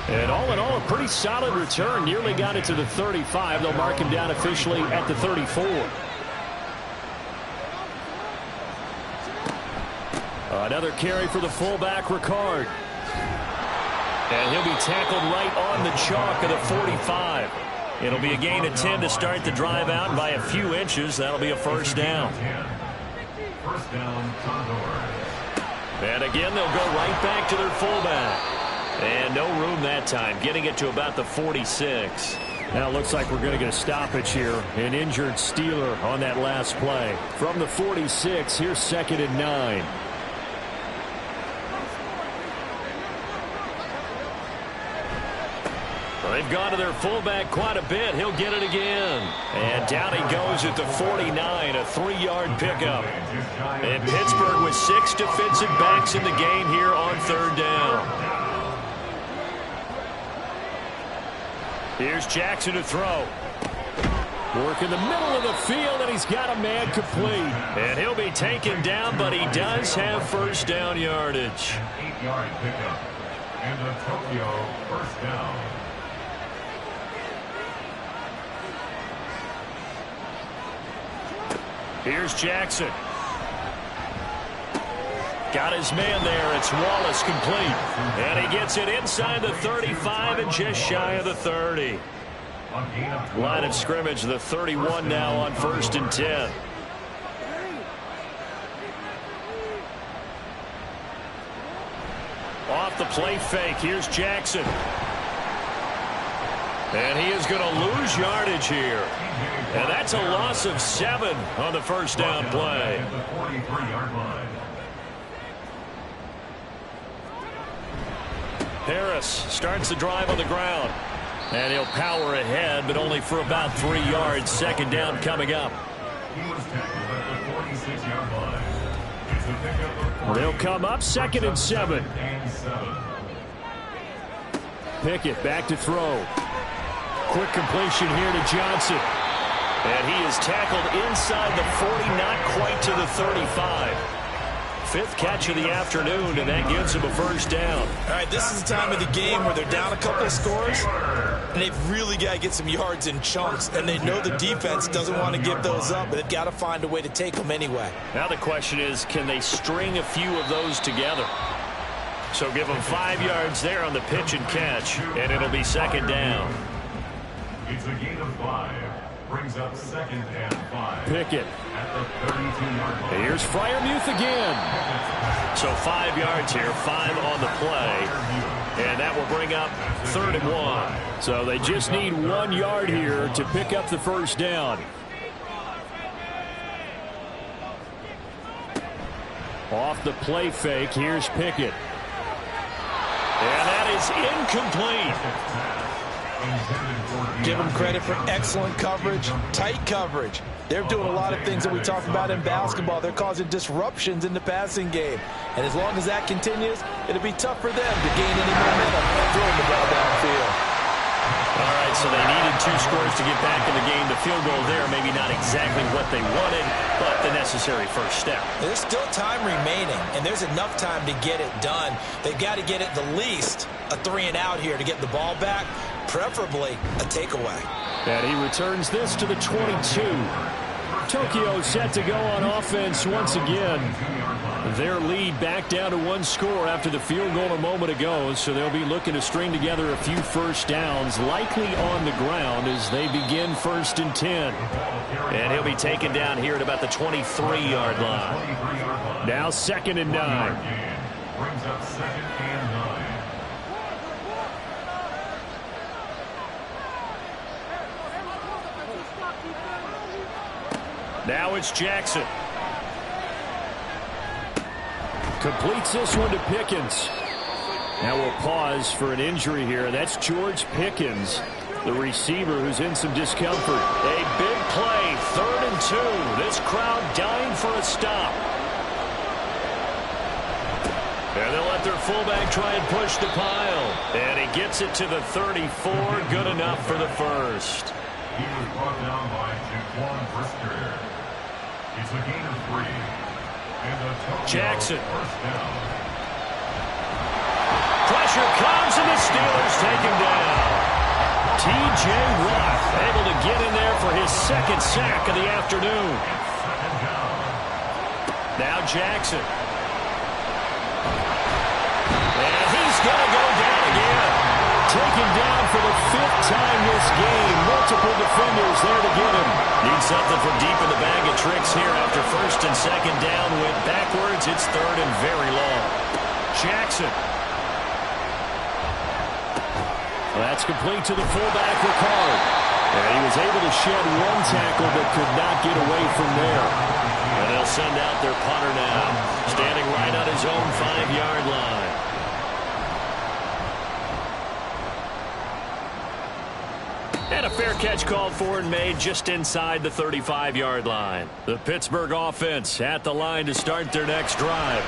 And all in all, a pretty solid return. Nearly got it to the 35. They'll mark him down officially at the 34. Another carry for the fullback, Ricard. And he'll be tackled right on the chalk of the 45. It'll be a gain of 10 to start the drive out by a few inches. That'll be a first down. First down, Condors. And again, they'll go right back to their fullback. And no room that time, getting it to about the 46. Now it looks like we're going to get a stoppage here. An injured Steeler on that last play. From the 46, here's 2nd and 9. Well, they've gone to their fullback quite a bit. He'll get it again. And down he goes at the 49, a 3-yard pickup. And Pittsburgh with 6 defensive backs in the game here on 3rd down. Here's Jackson to throw. Work in the middle of the field, and he's got a man complete. And he'll be taken down, but he does have first down yardage. 8-yard pickup. And the Tokyo first down. Here's Jackson. Got his man there. It's Wallace complete. And he gets it inside the 35 and just shy of the 30. Line of scrimmage, the 31 now on 1st and 10. Off the play fake. Here's Jackson. And he is going to lose yardage here. And that's a loss of 7 on the first down play. Harris starts the drive on the ground. And he'll power ahead, but only for about 3 yards. Second down coming up. They'll come up 2nd and 7. Pickett back to throw. Quick completion here to Johnson. And he is tackled inside the 40, not quite to the 35. Fifth catch of the afternoon, and that gives him a first down. All right, this is the time of the game where they're down a couple of scores, and they've really got to get some yards in chunks, and they know the defense doesn't want to give those up, but they've got to find a way to take them anyway. Now the question is, can they string a few of those together? So give them 5 yards there on the pitch and catch, and it'll be second down. It's a gain of 5. Brings up 2nd and 5. Pickett. At the 32-yard line. Here's Freiermuth again. So 5 yards here, 5 on the play. And that will bring up 3rd and 1. So they just need 1 yard here to pick up the first down. Off the play fake, here's Pickett. And that is incomplete. Give them credit for excellent coverage, tight coverage. They're doing a lot of things that we talk about in basketball. They're causing disruptions in the passing game. And as long as that continues, it'll be tough for them to gain any momentum throwing the ball downfield. All right, so they needed 2 scores to get back in the game. The field goal there, maybe not exactly what they wanted, but the necessary first step. There's still time remaining, and there's enough time to get it done. They've got to get at the least a 3 and out here to get the ball back, preferably a takeaway. And he returns this to the 22. Tokyo set to go on offense once again. Their lead back down to 1 score after the field goal a moment ago, so they'll be looking to string together a few first downs, likely on the ground as they begin 1st and 10. And he'll be taken down here at about the 23-yard line. Now 2nd and 9. Brings up 2nd and 9. Now it's Jackson. Completes this one to Pickens. Now we'll pause for an injury here. That's George Pickens, the receiver who's in some discomfort. A big play, 3rd and 2. This crowd dying for a stop. And they'll let their fullback try and push the pile. And he gets it to the 34. Good enough for the first. He was brought down by Jaquan Brisker. It's a gain of 3. And a Tokyo Jackson. first down. Pressure comes, and the Steelers take him down. T.J. Watt able to get in there for his 2nd sack of the afternoon. Now Jackson. And he's going to go down again. Taken down for the 5th time this game. Multiple defenders there to get him. Needs something from deep in the bag of tricks here after 1st and 2nd down. Went backwards. It's 3rd and very long. Jackson. That's complete to the fullback, Ricard. And he was able to shed 1 tackle but could not get away from there. And they'll send out their punter now, standing right on his own 5-yard line. And a fair catch called for and made just inside the 35-yard line. The Pittsburgh offense at the line to start their next drive.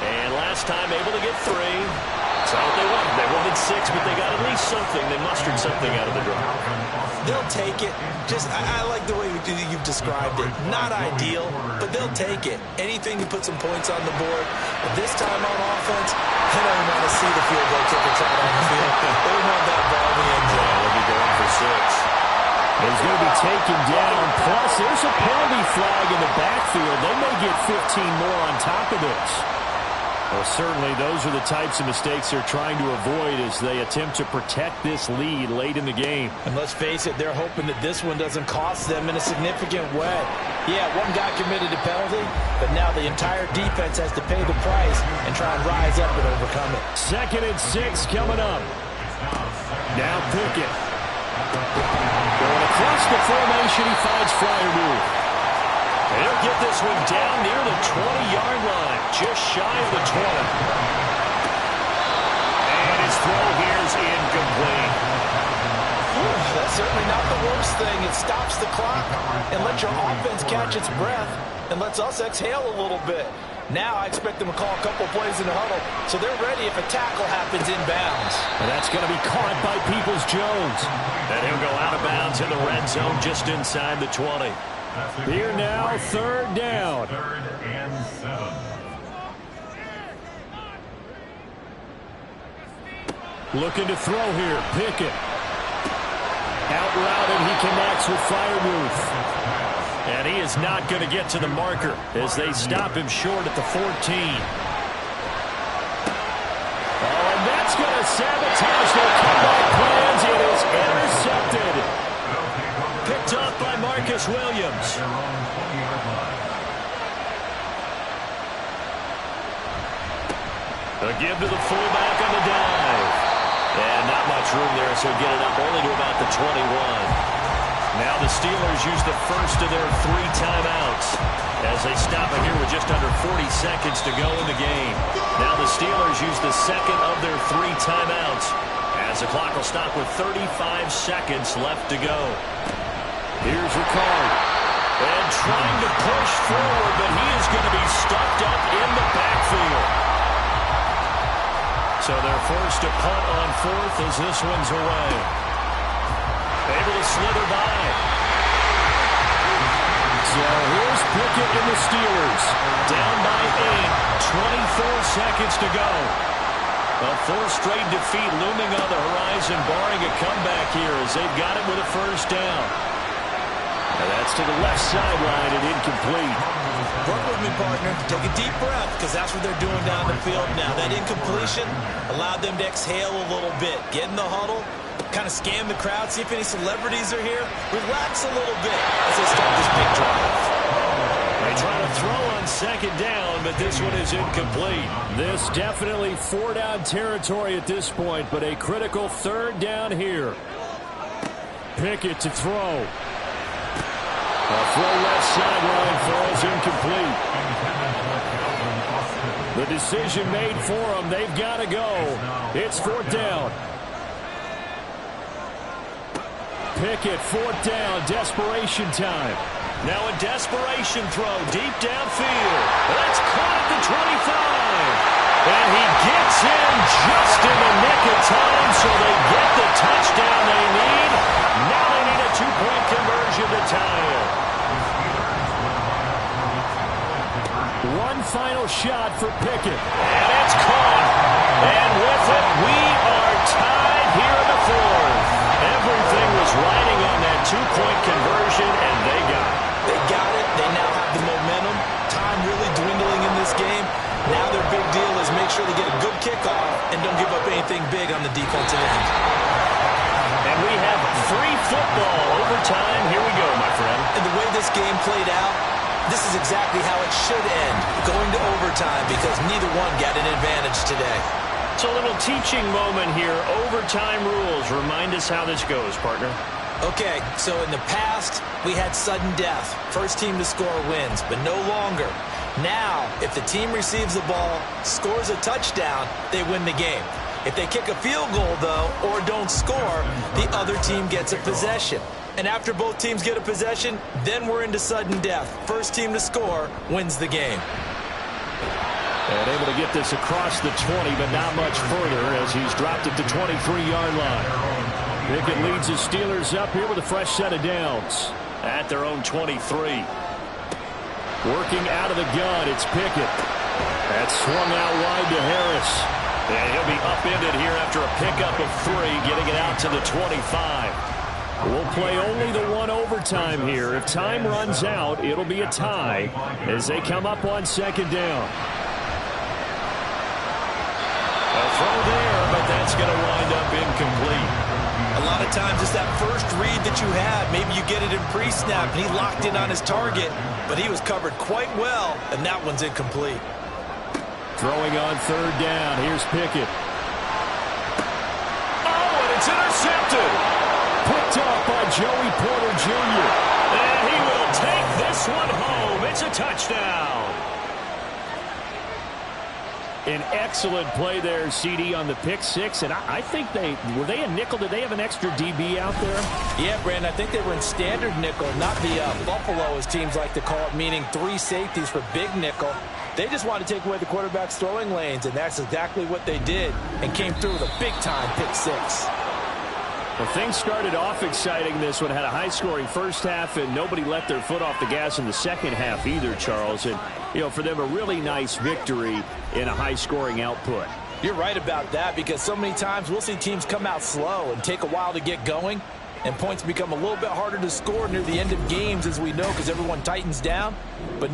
And last time able to get 3. That's all they wanted. They wanted 6, but they got at least something. They mustered something out of the drive. They'll take it. I like the way you've described it. Not ideal, but they'll take it. Anything to put some points on the board. But this time on offense, they don't want to see the field goal kicker try on the field. They want that ball in the end zone. They'll be going for 6. He's going to be taken down. Plus, there's a penalty flag in the backfield. They may get 15 more on top of this. Well, certainly those are the types of mistakes they're trying to avoid as they attempt to protect this lead late in the game. And let's face it, they're hoping that this one doesn't cost them in a significant way. Yeah, one guy committed a penalty, but now the entire defense has to pay the price and try and rise up and overcome it. 2nd and 6 coming up. Now Pickett. Going across the formation, he finds Freiermuth. He'll get this one down near the 20-yard line, just shy of the 20. And his throw here is incomplete. That's certainly not the worst thing. It stops the clock and lets your offense catch its breath and lets us exhale a little bit. Now I expect them to call a couple plays in the huddle, so they're ready if a tackle happens inbounds. And that's going to be caught by Peoples-Jones. And he'll go out of bounds in the red zone just inside the 20. Here now, third down. 3rd and 7. Looking to throw here. Pickett. Out route, and he connects with Freiermuth. And he is not going to get to the marker as they stop him short at the 14. Oh, and that's going to sabotage their comeback plans. It is intercepted. Picked up by Marcus Williams. A give to the fullback on the dive. And not much room there, so get it up only to about the 21. Now the Steelers use the first of their 3 timeouts as they stop it here with just under 40 seconds to go in the game. Now the Steelers use the second of their 3 timeouts as the clock will stop with 35 seconds left to go. Here's Ricard. And trying to push forward, but he is going to be stuffed up in the backfield. So they're forced to punt on 4th as this one's away. Able to slither by. So here's Pickett and the Steelers. Down by 8. 24 seconds to go. A 4th straight defeat looming on the horizon, barring a comeback here as they've got it with a first down. And that's to the left sideline and incomplete. Work with me, partner. Take a deep breath, because that's what they're doing down the field now. That incompletion allowed them to exhale a little bit. Get in the huddle, kind of scan the crowd, see if any celebrities are here. Relax a little bit as they start this big drive. They try to throw on 2nd down, but this one is incomplete. This definitely 4-down territory at this point, but a critical 3rd down here. Pickett to throw. A throw left sideline falls incomplete. The decision made for them. They've got to go. It's 4th down. Pickett, 4th down. Desperation time. Now a desperation throw deep downfield. That's caught at the 25. And he gets in just in the nick of time, so they get the touchdown they need. Now they need a 2-point conversion to tie it. One final shot for Pickett. And it's caught. And with it, we are tied here in the 4th. Everything was riding on that 2-point conversion, and they got it. They got it. They now have the momentum. Time really dwindling in this game. Now their big deal is make sure they get a good kickoff and don't give up anything big on the defensive end. And we have free football overtime. Here we go, my friend. And the way this game played out, this is exactly how it should end, going to overtime, because neither one got an advantage today. It's a little teaching moment here. Overtime rules. Remind us how this goes, partner. Okay, so in the past, we had sudden death. First team to score wins, but no longer. Now, if the team receives the ball, scores a touchdown, they win the game. If they kick a field goal, though, or don't score, the other team gets a possession. And after both teams get a possession, then we're into sudden death. First team to score wins the game. And able to get this across the 20, but not much further as he's dropped it to 23-yard line. Pickett leads the Steelers up here with a fresh set of downs. At their own 23. Working out of the gun, it's Pickett. That's swung out wide to Harris. And he'll be upended here after a pickup of 3, getting it out to the 25. We'll play only the 1 overtime here. If time runs out, it'll be a tie as they come up on 2nd down. A throw there, but that's going to wind up incomplete. A lot of times it's that first read that you had. Maybe you get it in pre-snap, and he locked in on his target, but he was covered quite well, and that one's incomplete. Throwing on 3rd down. Here's Pickett. Oh, and it's intercepted. Picked up by Joey Porter Jr. And he will take this one home. It's a touchdown. An excellent play there, CD, on the pick 6. And I think were they a nickel? Did they have an extra DB out there? Yeah, Brandon, I think they were in standard nickel, not the Buffalo, as teams like to call it, meaning 3 safeties for big nickel. They just wanted to take away the quarterback's throwing lanes, and that's exactly what they did, and came through with a big-time pick six. Well, things started off exciting this one. Had a high-scoring first half, and nobody let their foot off the gas in the second half either, Charles. And, for them, a really nice victory in a high-scoring output. You're right about that, because so many times we'll see teams come out slow and take a while to get going, and points become a little bit harder to score near the end of games, as we know, because everyone tightens down. But